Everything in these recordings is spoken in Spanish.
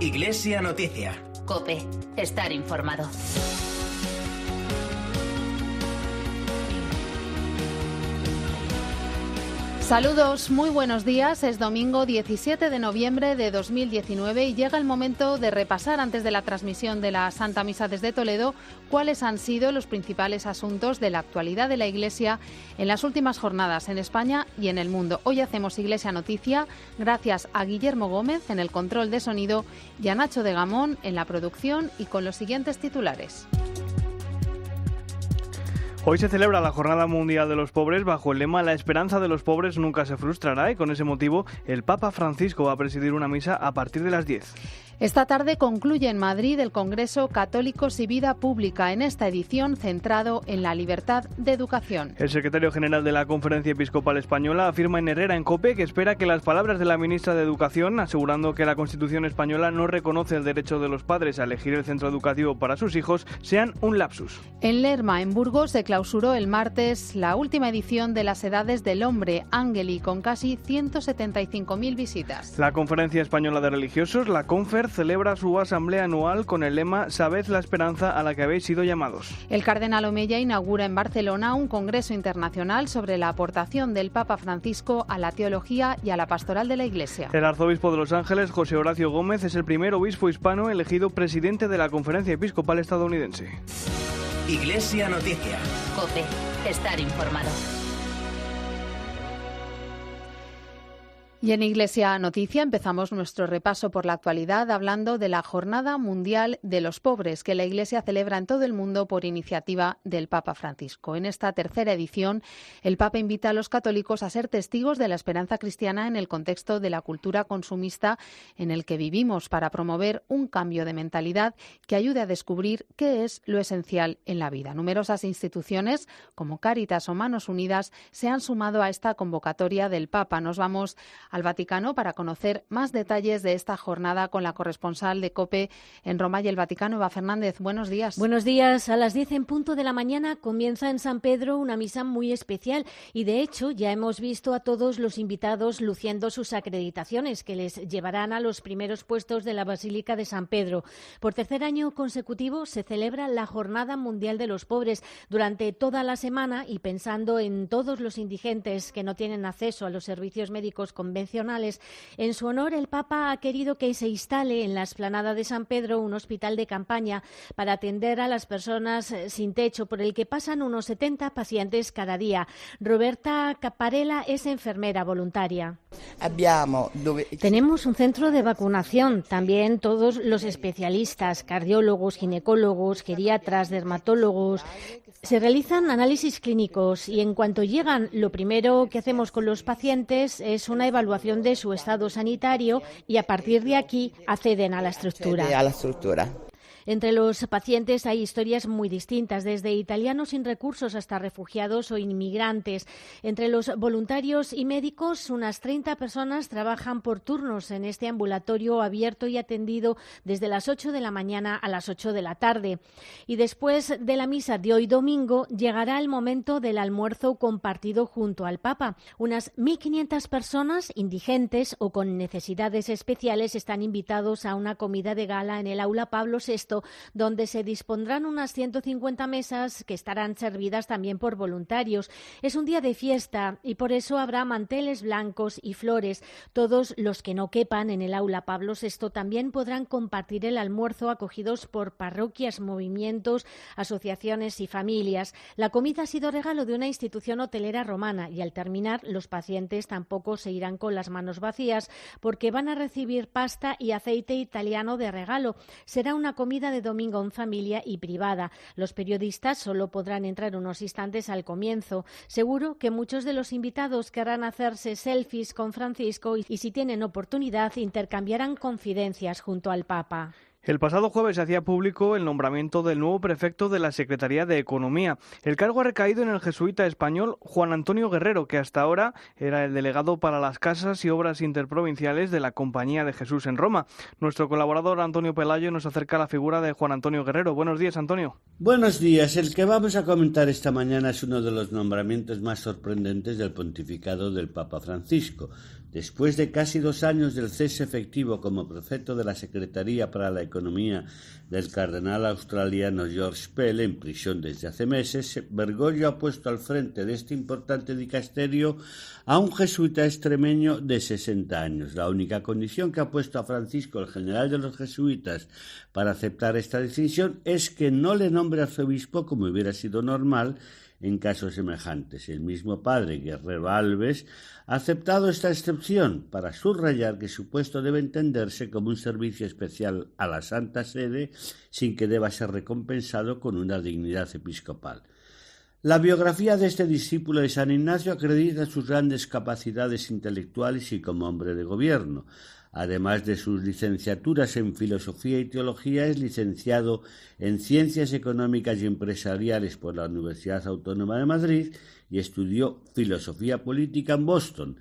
Iglesia Noticia. COPE. Estar informado. Saludos, muy buenos días. Es domingo 17 de noviembre de 2019 y llega el momento de repasar, antes de la transmisión de la Santa Misa desde Toledo, cuáles han sido los principales asuntos de la actualidad de la Iglesia en las últimas jornadas en España y en el mundo. Hoy hacemos Iglesia Noticia gracias a Guillermo Gómez en el control de sonido y a Nacho de Gamón en la producción, y con los siguientes titulares. Hoy se celebra la Jornada Mundial de los Pobres bajo el lema "La esperanza de los pobres nunca se frustrará", y con ese motivo el Papa Francisco va a presidir una misa a partir de las 10. Esta tarde concluye en Madrid el Congreso Católicos y Vida Pública, en esta edición centrado en la libertad de educación. El secretario general de la Conferencia Episcopal Española afirma en Herrera en COPE que espera que las palabras de la ministra de Educación, asegurando que la Constitución española no reconoce el derecho de los padres a elegir el centro educativo para sus hijos, sean un lapsus. En Lerma, en Burgos, se clausuró el martes la última edición de las Edades del Hombre, Ángeli, con casi 175.000 visitas. La Conferencia Española de Religiosos, la CONFER, celebra su asamblea anual con el lema "Sabed la esperanza a la que habéis sido llamados". El cardenal Omeya inaugura en Barcelona un congreso internacional sobre la aportación del Papa Francisco a la teología y a la pastoral de la Iglesia. El arzobispo de Los Ángeles, José Horacio Gómez, es el primer obispo hispano elegido presidente de la Conferencia Episcopal estadounidense. Iglesia Noticia. COPE. Estar informado. Y en Iglesia Noticia empezamos nuestro repaso por la actualidad hablando de la Jornada Mundial de los Pobres, que la Iglesia celebra en todo el mundo por iniciativa del Papa Francisco. En esta tercera edición, el Papa invita a los católicos a ser testigos de la esperanza cristiana en el contexto de la cultura consumista en el que vivimos, para promover un cambio de mentalidad que ayude a descubrir qué es lo esencial en la vida. Numerosas instituciones, como Cáritas o Manos Unidas, se han sumado a esta convocatoria del Papa. Nos vamos al Vaticano para conocer más detalles de esta jornada con la corresponsal de COPE en Roma y el Vaticano, Eva Fernández. Buenos días. Buenos días. A las 10 en punto de la mañana comienza en San Pedro una misa muy especial y, de hecho, ya hemos visto a todos los invitados luciendo sus acreditaciones que les llevarán a los primeros puestos de la Basílica de San Pedro. Por tercer año consecutivo se celebra la Jornada Mundial de los Pobres durante toda la semana, y pensando en todos los indigentes que no tienen acceso a los servicios médicos convencionales, en su honor el Papa ha querido que se instale en la explanada de San Pedro un hospital de campaña para atender a las personas sin techo, por el que pasan unos 70 pacientes cada día. Roberta Caparella es enfermera voluntaria. Tenemos un centro de vacunación, también todos los especialistas, cardiólogos, ginecólogos, geriatras, dermatólogos. Se realizan análisis clínicos y, en cuanto llegan, lo primero que hacemos con los pacientes es una evaluación de su estado sanitario, y a partir de aquí acceden a la estructura. Entre los pacientes hay historias muy distintas, desde italianos sin recursos hasta refugiados o inmigrantes. Entre los voluntarios y médicos, unas 30 personas trabajan por turnos en este ambulatorio abierto y atendido desde las 8 de la mañana a las 8 de la tarde. Y después de la misa de hoy domingo, llegará el momento del almuerzo compartido junto al Papa. Unas 1.500 personas indigentes o con necesidades especiales están invitados a una comida de gala en el Aula Pablo VI, donde se dispondrán unas 150 mesas que estarán servidas también por voluntarios. Es un día de fiesta y por eso habrá manteles blancos y flores. Todos los que no quepan en el Aula Pablo VI también podrán compartir el almuerzo, acogidos por parroquias, movimientos, asociaciones y familias. La comida ha sido regalo de una institución hotelera romana y, al terminar, los pacientes tampoco se irán con las manos vacías, porque van a recibir pasta y aceite italiano de regalo. Será una comida de domingo en familia y privada. Los periodistas solo podrán entrar unos instantes al comienzo. Seguro que muchos de los invitados querrán hacerse selfies con Francisco y, si tienen oportunidad, intercambiarán confidencias junto al Papa. El pasado jueves se hacía público el nombramiento del nuevo prefecto de la Secretaría de Economía. El cargo ha recaído en el jesuita español Juan Antonio Guerrero, que hasta ahora era el delegado para las casas y obras interprovinciales de la Compañía de Jesús en Roma. Nuestro colaborador Antonio Pelayo nos acerca a la figura de Juan Antonio Guerrero. Buenos días, Antonio. Buenos días. El que vamos a comentar esta mañana es uno de los nombramientos más sorprendentes del pontificado del Papa Francisco. Después de casi 2 años del cese efectivo como prefecto de la Secretaría para la Economía del cardenal australiano George Pell, en prisión desde hace meses, Bergoglio ha puesto al frente de este importante dicasterio a un jesuita extremeño de 60 años. La única condición que ha puesto a Francisco, el general de los jesuitas, para aceptar esta decisión es que no le nombre arzobispo, como hubiera sido normal en casos semejantes. El mismo padre Guerrero Alves ha aceptado esta excepción para subrayar que su puesto debe entenderse como un servicio especial a la Santa Sede sin que deba ser recompensado con una dignidad episcopal. La biografía de este discípulo de San Ignacio acredita sus grandes capacidades intelectuales y como hombre de gobierno. Además de sus licenciaturas en Filosofía y Teología, es licenciado en Ciencias Económicas y Empresariales por la Universidad Autónoma de Madrid y estudió Filosofía Política en Boston.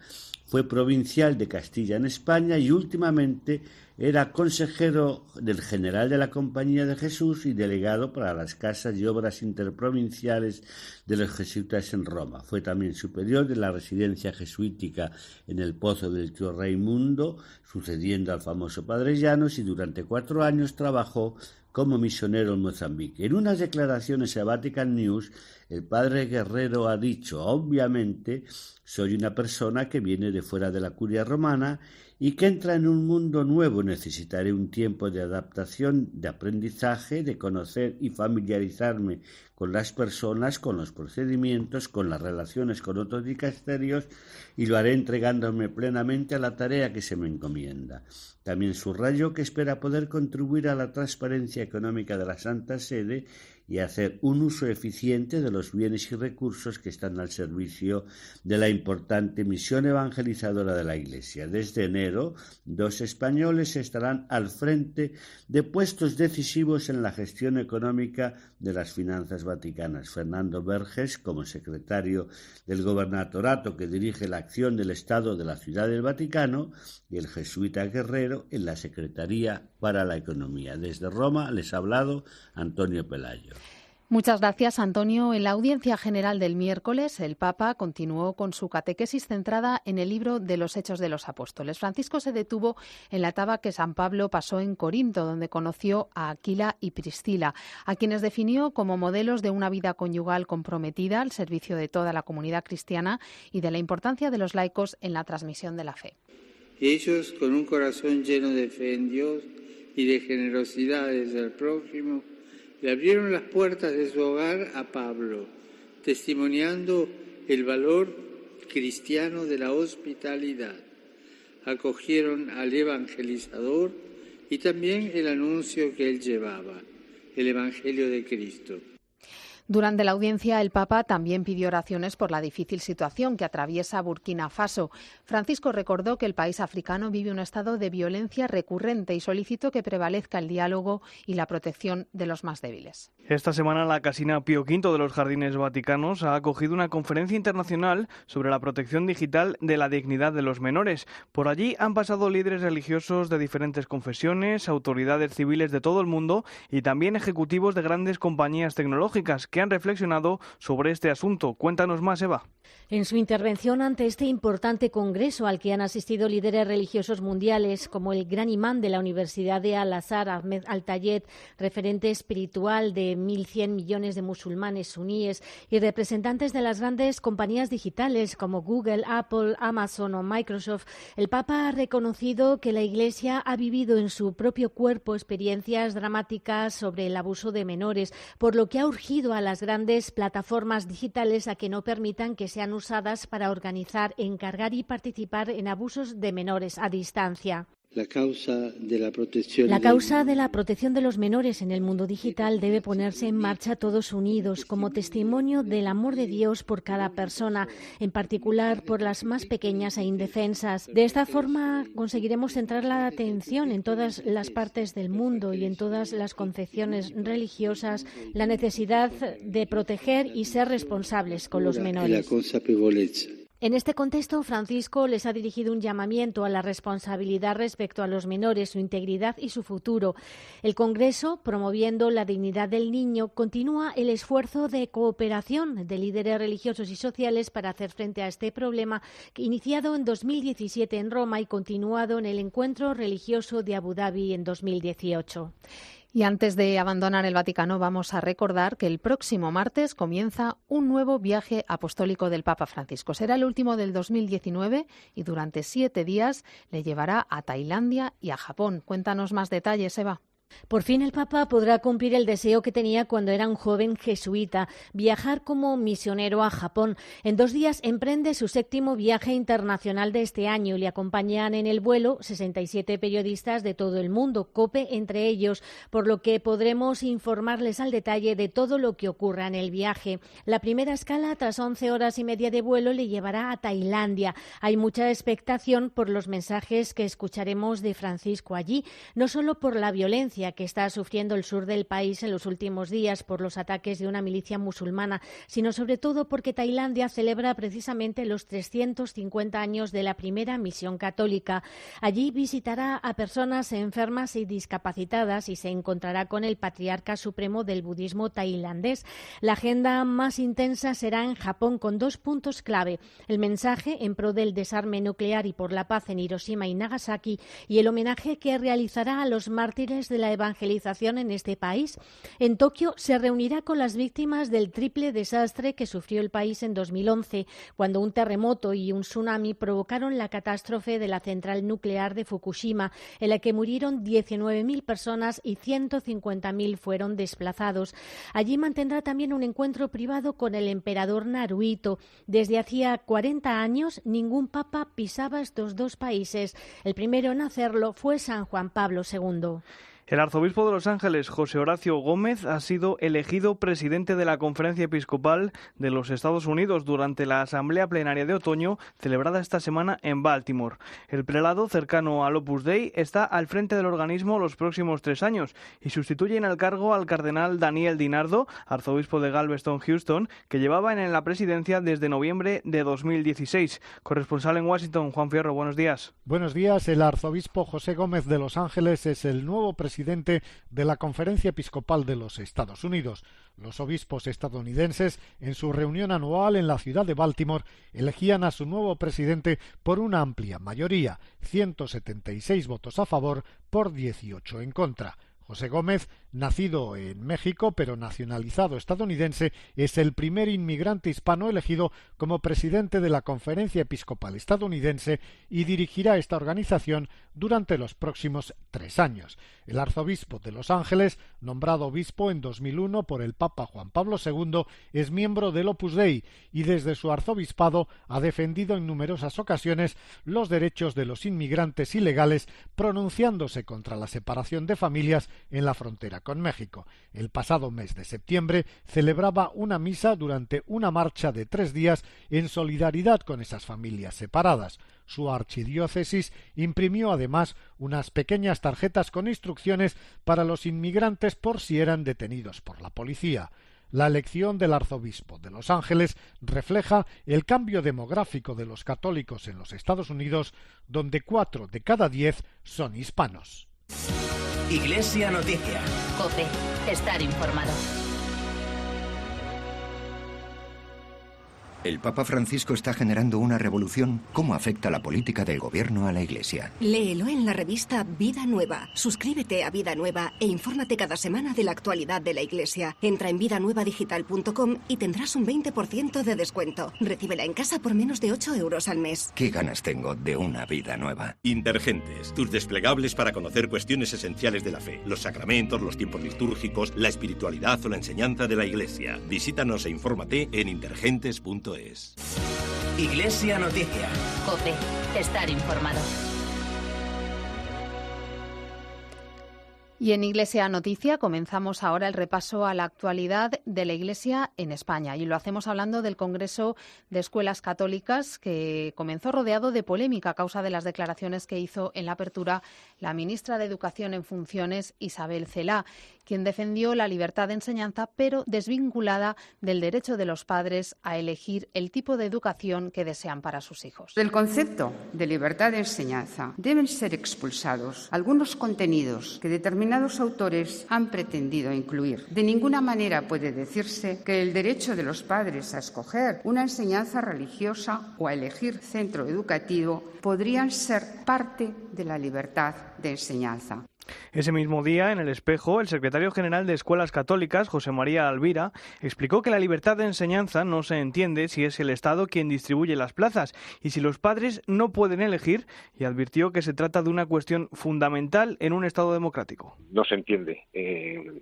Fue provincial de Castilla en España y últimamente era consejero del general de la Compañía de Jesús y delegado para las casas y obras interprovinciales de los jesuitas en Roma. Fue también superior de la residencia jesuítica en el Pozo del Tío Raimundo, sucediendo al famoso Padre Llanos, y durante 4 años trabajó como misionero en Mozambique. En unas declaraciones a Vatican News, el padre Guerrero ha dicho: obviamente soy una persona que viene de fuera de la curia romana y que entra en un mundo nuevo. Necesitaré un tiempo de adaptación, de aprendizaje, de conocer y familiarizarme con las personas, con los procedimientos, con las relaciones con otros dicasterios, y lo haré entregándome plenamente a la tarea que se me encomienda. También subrayó que espera poder contribuir a la transparencia económica de la Santa Sede y hacer un uso eficiente de los bienes y recursos que están al servicio de la importante misión evangelizadora de la Iglesia. Desde enero, 2 españoles estarán al frente de puestos decisivos en la gestión económica de las finanzas vaticanas: Fernando Verges, como secretario del Gobernatorato que dirige la acción del Estado de la Ciudad del Vaticano, y el jesuita Guerrero en la Secretaría para la Economía. Desde Roma les ha hablado Antonio Pelayo. Muchas gracias, Antonio. En la audiencia general del miércoles, el Papa continuó con su catequesis centrada en el libro de los Hechos de los Apóstoles. Francisco se detuvo en la etapa que San Pablo pasó en Corinto, donde conoció a Aquila y Priscila, a quienes definió como modelos de una vida conyugal comprometida al servicio de toda la comunidad cristiana y de la importancia de los laicos en la transmisión de la fe. Ellos, con un corazón lleno de fe en Dios y de generosidad hacia el prójimo, le abrieron las puertas de su hogar a Pablo, testimoniando el valor cristiano de la hospitalidad. Acogieron al evangelizador y también el anuncio que él llevaba, el Evangelio de Cristo. Durante la audiencia, el Papa también pidió oraciones por la difícil situación que atraviesa Burkina Faso. Francisco recordó que el país africano vive un estado de violencia recurrente y solicitó que prevalezca el diálogo y la protección de los más débiles. Esta semana la Casina Pío V de los Jardines Vaticanos ha acogido una conferencia internacional sobre la protección digital de la dignidad de los menores. Por allí han pasado líderes religiosos de diferentes confesiones, autoridades civiles de todo el mundo y también ejecutivos de grandes compañías tecnológicas que han reflexionado sobre este asunto. Cuéntanos más, Eva. En su intervención ante este importante congreso al que han asistido líderes religiosos mundiales como el gran imán de la Universidad de Al-Azhar, Ahmed Al-Tayeb, referente espiritual de 1.100 millones de musulmanes suníes, y representantes de las grandes compañías digitales como Google, Apple, Amazon o Microsoft, el Papa ha reconocido que la Iglesia ha vivido en su propio cuerpo experiencias dramáticas sobre el abuso de menores, por lo que ha urgido a las grandes plataformas digitales a que no permitan que sean usadas para organizar, encargar y participar en abusos de menores a distancia. La causa de la protección de los menores en el mundo digital debe ponerse en marcha todos unidos, como testimonio del amor de Dios por cada persona, en particular por las más pequeñas e indefensas. De esta forma conseguiremos centrar la atención en todas las partes del mundo y en todas las concepciones religiosas la necesidad de proteger y ser responsables con los menores. En este contexto, Francisco les ha dirigido un llamamiento a la responsabilidad respecto a los menores, su integridad y su futuro. El Congreso, promoviendo la dignidad del niño, continúa el esfuerzo de cooperación de líderes religiosos y sociales para hacer frente a este problema, iniciado en 2017 en Roma y continuado en el Encuentro Religioso de Abu Dhabi en 2018. Y antes de abandonar el Vaticano, vamos a recordar que el próximo martes comienza un nuevo viaje apostólico del Papa Francisco. Será el último del 2019 y durante 7 días le llevará a Tailandia y a Japón. Cuéntanos más detalles, Eva. Por fin el Papa podrá cumplir el deseo que tenía cuando era un joven jesuita, viajar como misionero a Japón. En 2 días emprende su 7º viaje internacional de este año y le acompañan en el vuelo 67 periodistas de todo el mundo, COPE entre ellos, por lo que podremos informarles al detalle de todo lo que ocurra en el viaje. La primera escala, tras 11 horas y media de vuelo, le llevará a Tailandia. Hay mucha expectación por los mensajes que escucharemos de Francisco allí, no solo por la violencia que está sufriendo el sur del país en los últimos días por los ataques de una milicia musulmana, sino sobre todo porque Tailandia celebra precisamente los 350 años de la primera misión católica. Allí visitará a personas enfermas y discapacitadas y se encontrará con el patriarca supremo del budismo tailandés. La agenda más intensa será en Japón con 2 puntos clave: el mensaje en pro del desarme nuclear y por la paz en Hiroshima y Nagasaki y el homenaje que realizará a los mártires de la evangelización en este país. En Tokio se reunirá con las víctimas del triple desastre que sufrió el país en 2011, cuando un terremoto y un tsunami provocaron la catástrofe de la central nuclear de Fukushima, en la que murieron 19.000 personas y 150.000 fueron desplazados. Allí mantendrá también un encuentro privado con el emperador Naruhito. Desde hacía 40 años ningún papa pisaba estos 2 países. El primero en hacerlo fue San Juan Pablo II. El arzobispo de Los Ángeles, José Horacio Gómez, ha sido elegido presidente de la Conferencia Episcopal de los Estados Unidos durante la Asamblea Plenaria de Otoño celebrada esta semana en Baltimore. El prelado, cercano al Opus Dei, está al frente del organismo los próximos 3 años y sustituye en el cargo al cardenal Daniel DiNardo, arzobispo de Galveston-Houston, que llevaba en la presidencia desde noviembre de 2016. Corresponsal en Washington, Juan Fierro, buenos días. Buenos días. El arzobispo José Gómez de Los Ángeles es el nuevo presidente de la Conferencia Episcopal de los Estados Unidos. Los obispos estadounidenses, en su reunión anual en la ciudad de Baltimore, elegían a su nuevo presidente por una amplia mayoría, 176 votos a favor por 18 en contra. José Gómez, nacido en México pero nacionalizado estadounidense, es el primer inmigrante hispano elegido como presidente de la Conferencia Episcopal estadounidense y dirigirá esta organización durante los próximos 3 años. El arzobispo de Los Ángeles, nombrado obispo en 2001 por el Papa Juan Pablo II, es miembro del Opus Dei y desde su arzobispado ha defendido en numerosas ocasiones los derechos de los inmigrantes ilegales, pronunciándose contra la separación de familias en la frontera con México. El pasado mes de septiembre celebraba una misa durante una marcha de 3 días en solidaridad con esas familias separadas. Su archidiócesis imprimió además unas pequeñas tarjetas con instrucciones para los inmigrantes por si eran detenidos por la policía. La elección del arzobispo de Los Ángeles refleja el cambio demográfico de los católicos en los Estados Unidos, donde 4 de cada 10 son hispanos. Iglesia Noticia. COPE. Estar informado. El Papa Francisco está generando una revolución. ¿Cómo afecta la política del gobierno a la Iglesia? Léelo en la revista Vida Nueva. Suscríbete a Vida Nueva e infórmate cada semana de la actualidad de la Iglesia. Entra en vidanuevadigital.com y tendrás un 20% de descuento. Recíbela en casa por menos de 8 euros al mes. ¿Qué ganas tengo de una vida nueva? Intergentes, tus desplegables para conocer cuestiones esenciales de la fe, los sacramentos, los tiempos litúrgicos, la espiritualidad o la enseñanza de la Iglesia. Visítanos e infórmate en intergentes.es. Iglesia Noticia. COPE. Estar informado. Y en Iglesia Noticia comenzamos ahora el repaso a la actualidad de la Iglesia en España. Y lo hacemos hablando del Congreso de Escuelas Católicas, que comenzó rodeado de polémica a causa de las declaraciones que hizo en la apertura la ministra de Educación en funciones, Isabel Celaá, quien defendió la libertad de enseñanza, pero desvinculada del derecho de los padres a elegir el tipo de educación que desean para sus hijos. Del concepto de libertad de enseñanza deben ser expulsados algunos contenidos que determinados autores han pretendido incluir. De ninguna manera puede decirse que el derecho de los padres a escoger una enseñanza religiosa o a elegir centro educativo podrían ser parte de la libertad de enseñanza. Ese mismo día, en El Espejo, el secretario general de Escuelas Católicas, José María Alvira, explicó que la libertad de enseñanza no se entiende si es el Estado quien distribuye las plazas y si los padres no pueden elegir, y advirtió que se trata de una cuestión fundamental en un Estado democrático. No se entiende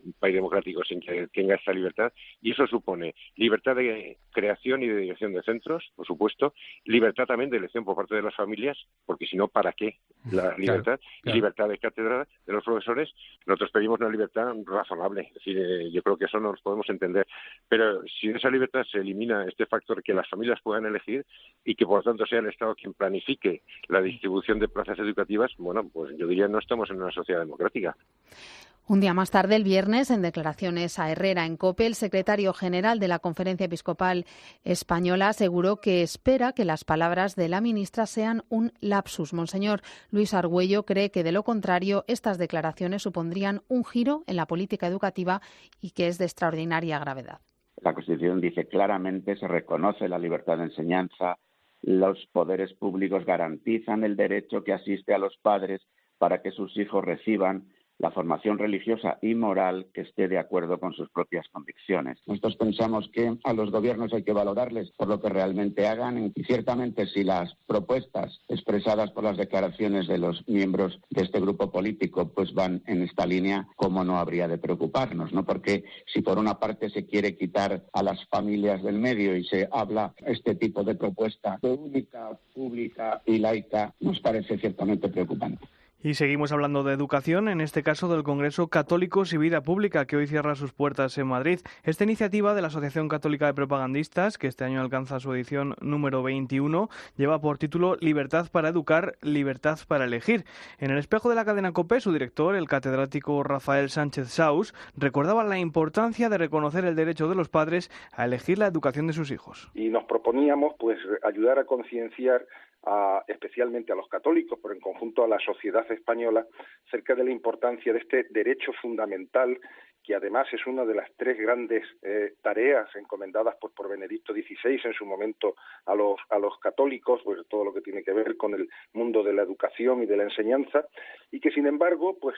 un país democrático sin que tenga esa libertad, y eso supone libertad de creación y de dirección de centros, por supuesto, libertad también de elección por parte de las familias, porque si no, ¿para qué la libertad? Y libertad de cátedra de los profesores. Nosotros pedimos una libertad razonable, es decir, yo creo que eso no nos podemos entender, pero si de esa libertad se elimina este factor que las familias puedan elegir y que por tanto sea el Estado quien planifique la distribución de plazas educativas, bueno, pues yo diría no estamos en una sociedad democrática. Un día más tarde, el viernes, en declaraciones a Herrera en COPE, el secretario general de la Conferencia Episcopal Española aseguró que espera que las palabras de la ministra sean un lapsus. Monseñor Luis Argüello cree que, de lo contrario, estas declaraciones supondrían un giro en la política educativa y que es de extraordinaria gravedad. La Constitución dice claramente, se reconoce la libertad de enseñanza, los poderes públicos garantizan el derecho que asiste a los padres para que sus hijos reciban la formación religiosa y moral que esté de acuerdo con sus propias convicciones. Nosotros pensamos que a los gobiernos hay que valorarles por lo que realmente hagan y ciertamente si las propuestas expresadas por las declaraciones de los miembros de este grupo político pues van en esta línea, ¿cómo no habría de preocuparnos? ¿No? Porque si por una parte se quiere quitar a las familias del medio y se habla este tipo de propuesta única, pública y laica, nos parece ciertamente preocupante. Y seguimos hablando de educación, en este caso del Congreso Católicos y Vida Pública, que hoy cierra sus puertas en Madrid. Esta iniciativa de la Asociación Católica de Propagandistas, que este año alcanza su edición número 21, lleva por título Libertad para educar, libertad para elegir. En el espejo de la cadena COPE, su director, el catedrático Rafael Sánchez Saus, recordaba la importancia de reconocer el derecho de los padres a elegir la educación de sus hijos. Y nos proponíamos pues ayudar a concienciar especialmente a los católicos, pero en conjunto a la sociedad española, acerca de la importancia de este derecho fundamental, que además es una de las tres grandes tareas encomendadas por Benedicto XVI en su momento a los católicos, pues todo lo que tiene que ver con el mundo de la educación y de la enseñanza, y que sin embargo pues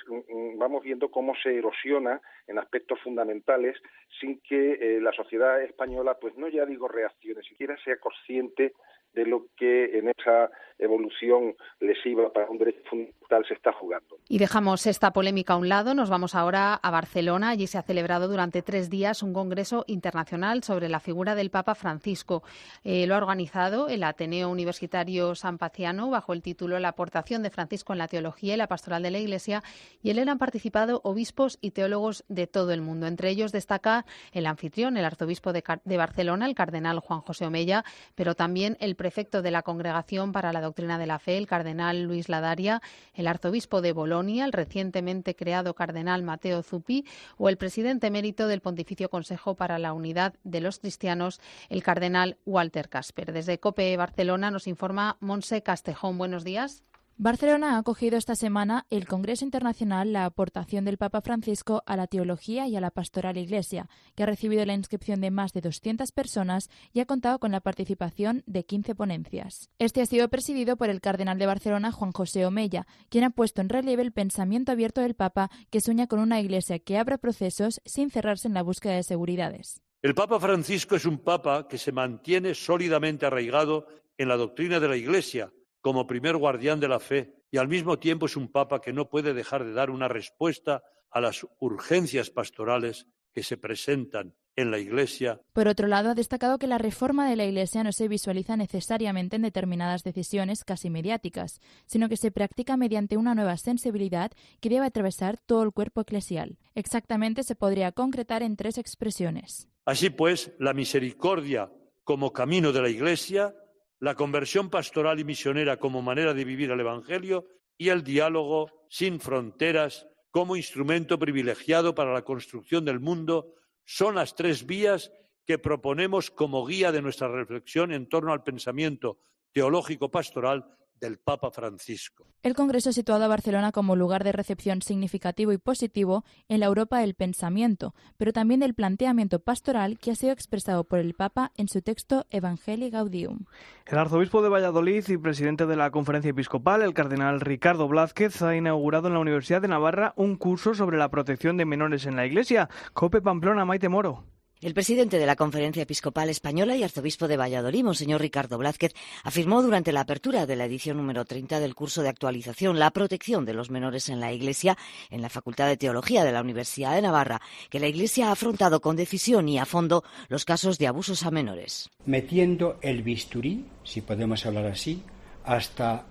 vamos viendo cómo se erosiona en aspectos fundamentales sin que la sociedad española, pues no ya digo reaccione, siquiera sea consciente de lo que en esa evolución lesiva para un derecho fundamental se está jugando. Y dejamos esta polémica a un lado, nos vamos ahora a Barcelona. Allí se ha celebrado durante 3 días un congreso internacional sobre la figura del Papa Francisco. Lo ha organizado el Ateneo Universitario San Paciano bajo el título La aportación de Francisco en la teología y la pastoral de la Iglesia, y en él han participado obispos y teólogos de todo el mundo. Entre ellos destaca el anfitrión, el arzobispo de Barcelona, el cardenal Juan José Omella, pero también el prefecto de la Congregación para la Doctrina de la Fe, el cardenal Luis Ladaria, el arzobispo de Bolonia, el recientemente creado cardenal Matteo Zuppi, o el presidente emérito del Pontificio Consejo para la Unidad de los Cristianos, el cardenal Walter Casper. Desde COPE Barcelona nos informa Montse Castejón. Buenos días. Barcelona ha acogido esta semana el Congreso Internacional La aportación del Papa Francisco a la teología y a la pastoral Iglesia, que ha recibido la inscripción de más de 200 personas y ha contado con la participación de 15 ponencias. Este ha sido presidido por el cardenal de Barcelona, Juan José Omella, quien ha puesto en relieve el pensamiento abierto del Papa, que sueña con una Iglesia que abra procesos sin cerrarse en la búsqueda de seguridades. El Papa Francisco es un Papa que se mantiene sólidamente arraigado en la doctrina de la Iglesia, como primer guardián de la fe, y al mismo tiempo es un Papa que no puede dejar de dar una respuesta a las urgencias pastorales que se presentan en la Iglesia. Por otro lado, ha destacado que la reforma de la Iglesia no se visualiza necesariamente en determinadas decisiones casi mediáticas, sino que se practica mediante una nueva sensibilidad que debe atravesar todo el cuerpo eclesial. Exactamente se podría concretar en 3 expresiones. Así pues, la misericordia como camino de la Iglesia, la conversión pastoral y misionera como manera de vivir el Evangelio y el diálogo sin fronteras como instrumento privilegiado para la construcción del mundo son las 3 vías que proponemos como guía de nuestra reflexión en torno al pensamiento teológico pastoral del Papa Francisco. El Congreso ha situado a Barcelona como lugar de recepción significativo y positivo en la Europa del pensamiento, pero también del planteamiento pastoral que ha sido expresado por el Papa en su texto Evangelii Gaudium. El arzobispo de Valladolid y presidente de la Conferencia Episcopal, el cardenal Ricardo Blázquez, ha inaugurado en la Universidad de Navarra un curso sobre la protección de menores en la Iglesia. COPE Pamplona, Maite Moro. El presidente de la Conferencia Episcopal Española y arzobispo de Valladolid, monseñor Ricardo Blázquez, afirmó durante la apertura de la edición número 30 del curso de actualización La protección de los menores en la Iglesia, en la Facultad de Teología de la Universidad de Navarra, que la Iglesia ha afrontado con decisión y a fondo los casos de abusos a menores. Metiendo el bisturí, si podemos hablar así, hasta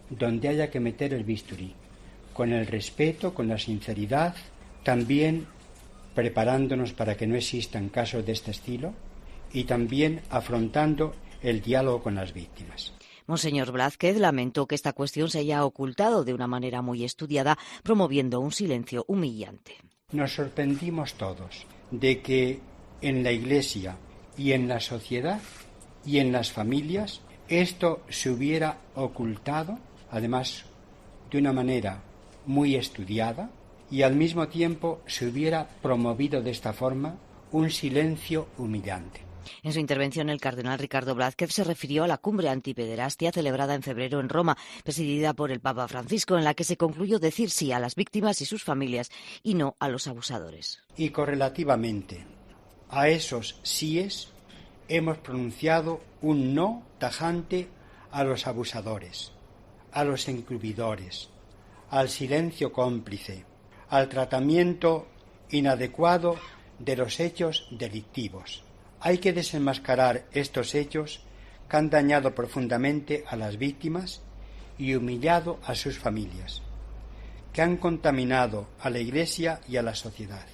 donde haya que meter el bisturí, con el respeto, con la sinceridad, también preparándonos para que no existan casos de este estilo y también afrontando el diálogo con las víctimas. Monseñor Blázquez lamentó que esta cuestión se haya ocultado de una manera muy estudiada, promoviendo un silencio humillante. Nos sorprendimos todos de que en la Iglesia y en la sociedad y en las familias esto se hubiera ocultado, además de una manera muy estudiada, y al mismo tiempo se hubiera promovido de esta forma un silencio humillante. En su intervención, el cardenal Ricardo Blázquez se refirió a la cumbre antipederastia celebrada en febrero en Roma, presidida por el Papa Francisco, en la que se concluyó decir sí a las víctimas y sus familias y no a los abusadores. Y correlativamente a esos síes hemos pronunciado un no tajante a los abusadores, a los encubridores, al silencio cómplice, al tratamiento inadecuado de los hechos delictivos. Hay que desenmascarar estos hechos que han dañado profundamente a las víctimas y humillado a sus familias, que han contaminado a la Iglesia y a la sociedad.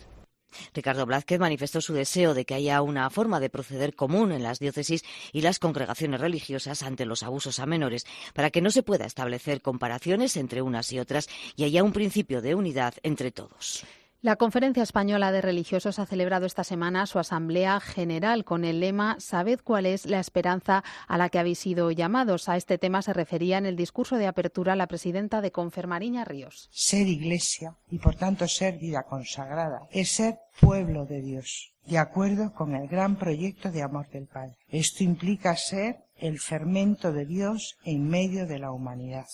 Ricardo Blázquez manifestó su deseo de que haya una forma de proceder común en las diócesis y las congregaciones religiosas ante los abusos a menores, para que no se pueda establecer comparaciones entre unas y otras y haya un principio de unidad entre todos. La Conferencia Española de Religiosos ha celebrado esta semana su Asamblea General con el lema «Sabed cuál es la esperanza a la que habéis sido llamados». A este tema se refería en el discurso de apertura la presidenta de Confer, Mariña Ríos. Ser Iglesia y por tanto ser vida consagrada es ser pueblo de Dios, de acuerdo con el gran proyecto de amor del Padre. Esto implica ser el fermento de Dios en medio de la humanidad.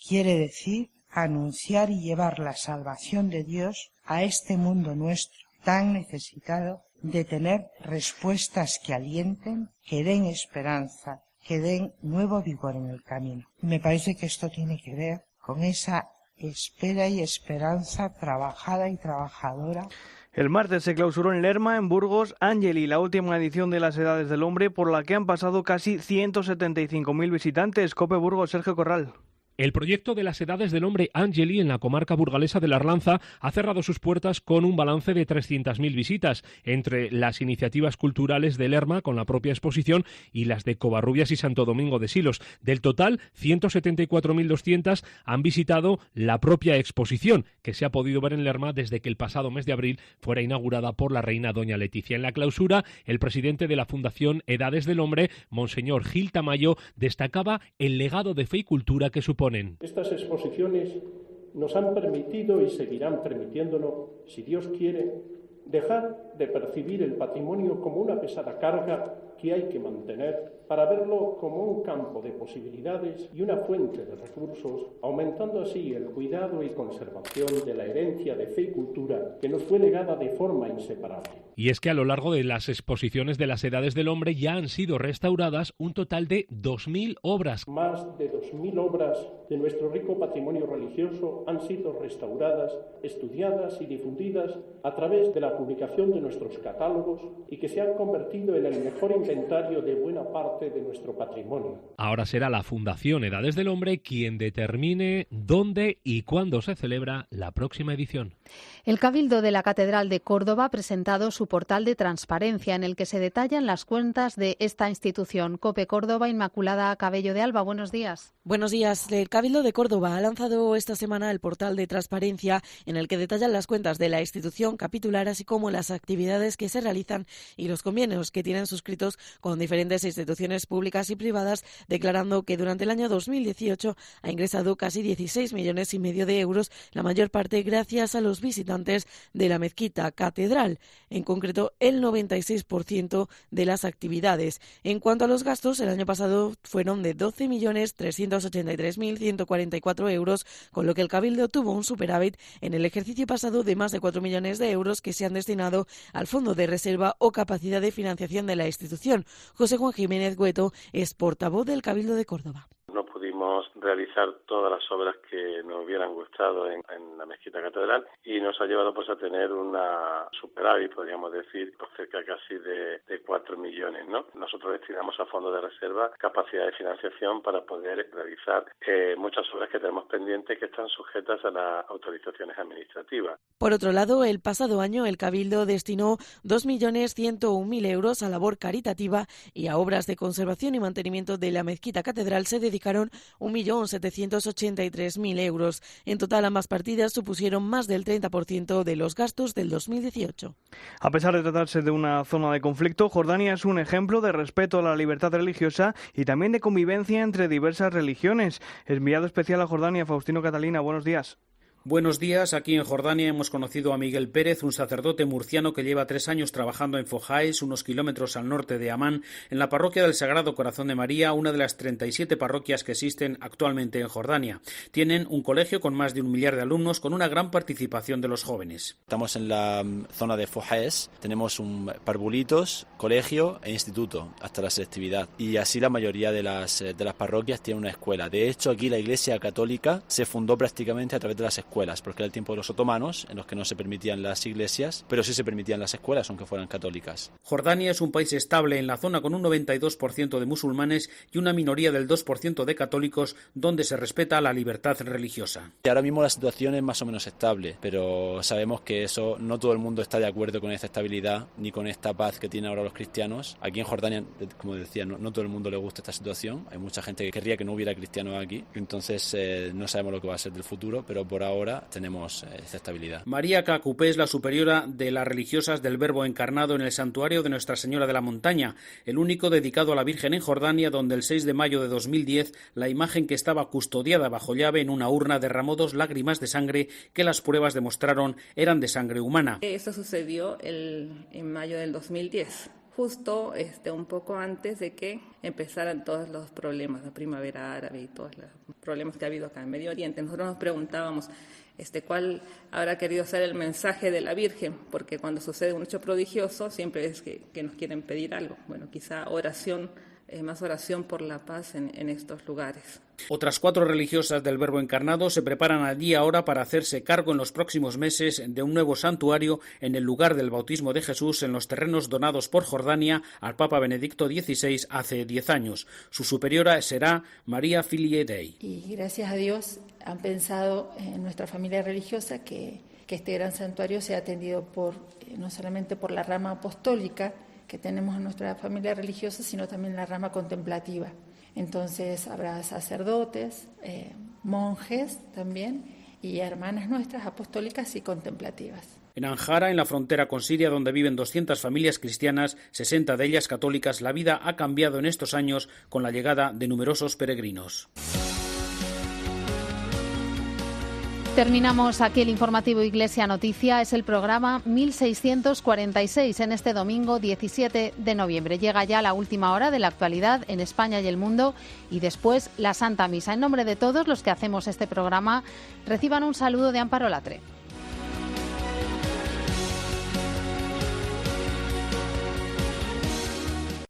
Quiere decir anunciar y llevar la salvación de Dios a este mundo nuestro tan necesitado de tener respuestas que alienten, que den esperanza, que den nuevo vigor en el camino. Me parece que esto tiene que ver con esa espera y esperanza trabajada y trabajadora. El martes se clausuró en Lerma, en Burgos, Angeli, la última edición de las Edades del Hombre, por la que han pasado casi 175.000 visitantes. COPE Burgos, Sergio Corral. El proyecto de las Edades del Hombre Angeli en la comarca burgalesa de la Arlanza ha cerrado sus puertas con un balance de 300.000 visitas, entre las iniciativas culturales de Lerma con la propia exposición y las de Covarrubias y Santo Domingo de Silos. Del total, 174.200 han visitado la propia exposición, que se ha podido ver en Lerma desde que el pasado mes de abril fuera inaugurada por la reina doña Leticia. En la clausura, el presidente de la Fundación Edades del Hombre, monseñor Gil Tamayo, destacaba el legado de fe y cultura que supone. Estas exposiciones nos han permitido y seguirán permitiéndonos, si Dios quiere, dejar de percibir el patrimonio como una pesada carga que hay que mantener para verlo como un campo de posibilidades y una fuente de recursos, aumentando así el cuidado y conservación de la herencia de fe y cultura que nos fue legada de forma inseparable. Y es que a lo largo de las exposiciones de las Edades del Hombre ya han sido restauradas un total de 2.000 obras. Más de 2.000 obras de nuestro rico patrimonio religioso han sido restauradas, estudiadas y difundidas a través de la la publicación de nuestros catálogos y que se han convertido en el mejor inventario de buena parte de nuestro patrimonio. Ahora será la Fundación Edades del Hombre quien determine dónde y cuándo se celebra la próxima edición. El Cabildo de la Catedral de Córdoba ha presentado su portal de transparencia en el que se detallan las cuentas de esta institución. COPE Córdoba, Inmaculada Cabello de Alba, buenos días. Buenos días. El Cabildo de Córdoba ha lanzado esta semana el portal de transparencia en el que detallan las cuentas de la institución capitular, así como las actividades que se realizan y los convenios que tienen suscritos con diferentes instituciones públicas y privadas, declarando que durante el año 2018 ha ingresado casi 16,5 millones de euros, la mayor parte gracias a los visitantes de la mezquita catedral, en concreto el 96% de las actividades. En cuanto a los gastos, el año pasado fueron de 12.383.144 euros, con lo que el Cabildo tuvo un superávit en el ejercicio pasado de más de 4 millones de euros que se han destinado al Fondo de Reserva o capacidad de financiación de la institución. José Juan Jiménez Güeto es portavoz del Cabildo de Córdoba. No pudimos realizar todas las obras que nos hubieran gustado en la mezquita catedral y nos ha llevado pues a tener una superávit, podríamos decir, por cerca casi de 4 millones, ¿no? Nosotros destinamos a fondo de reserva capacidad de financiación para poder realizar muchas obras que tenemos pendientes que están sujetas a las autorizaciones administrativas. Por otro lado, el pasado año el Cabildo destinó 2.101.000 euros a labor caritativa y a obras de conservación y mantenimiento de la mezquita catedral se dedicaron 1.783.000 euros. En total, ambas partidas supusieron más del 30% de los gastos del 2018. A pesar de tratarse de una zona de conflicto, Jordania es un ejemplo de respeto a la libertad religiosa y también de convivencia entre diversas religiones. Enviado especial a Jordania, Faustino Catalina, buenos días. Buenos días. Aquí en Jordania hemos conocido a Miguel Pérez, un sacerdote murciano que lleva 3 años trabajando en Fojáis, unos kilómetros al norte de Amán, en la parroquia del Sagrado Corazón de María, una de las 37 parroquias que existen actualmente en Jordania. Tienen un colegio con más de 1 millar de alumnos, con una gran participación de los jóvenes. Estamos en la zona de Fojáis, tenemos un parvulitos, colegio e instituto, hasta la selectividad. Y así la mayoría de las parroquias tienen una escuela. De hecho, aquí la Iglesia Católica se fundó prácticamente a través de las escuelas, porque era el tiempo de los otomanos, en los que no se permitían las iglesias, pero sí se permitían las escuelas, aunque fueran católicas. Jordania es un país estable en la zona con un 92% de musulmanes y una minoría del 2% de católicos, donde se respeta la libertad religiosa. Y ahora mismo la situación es más o menos estable, pero sabemos que eso no todo el mundo está de acuerdo con esta estabilidad ni con esta paz que tienen ahora los cristianos. Aquí en Jordania, como decía, no todo el mundo le gusta esta situación. Hay mucha gente que querría que no hubiera cristianos aquí, entonces no sabemos lo que va a ser del futuro, pero por ahora tenemos esta estabilidad. María Cacupé es la superiora de las religiosas del Verbo encarnado en el santuario de Nuestra Señora de la Montaña, el único dedicado a la Virgen en Jordania, donde el 6 de mayo de 2010 la imagen que estaba custodiada bajo llave en una urna derramó 2 lágrimas de sangre que las pruebas demostraron eran de sangre humana. Esto sucedió en mayo del 2010. Justo un poco antes de que empezaran todos los problemas, la primavera árabe y todos los problemas que ha habido acá en Medio Oriente. Nosotros nos preguntábamos cuál habrá querido ser el mensaje de la Virgen, porque cuando sucede un hecho prodigioso siempre es que nos quieren pedir algo. Bueno, quizá más oración por la paz en estos lugares. Otras 4 religiosas del Verbo encarnado se preparan allí ahora para hacerse cargo en los próximos meses de un nuevo santuario en el lugar del bautismo de Jesús en los terrenos donados por Jordania al Papa Benedicto XVI hace 10 años. Su superiora será María Filie Dei. Y gracias a Dios han pensado en nuestra familia religiosa que este gran santuario sea atendido no solamente por la rama apostólica que tenemos en nuestra familia religiosa, sino también la rama contemplativa. Entonces habrá sacerdotes, monjes también, y hermanas nuestras apostólicas y contemplativas. En Anjara, en la frontera con Siria, donde viven 200 familias cristianas, 60 de ellas católicas, la vida ha cambiado en estos años con la llegada de numerosos peregrinos. Terminamos aquí el informativo Iglesia Noticia. Es el programa 1646 en este domingo 17 de noviembre. Llega ya la última hora de la actualidad en España y el mundo y después la Santa Misa. En nombre de todos los que hacemos este programa, reciban un saludo de Amparo Latre.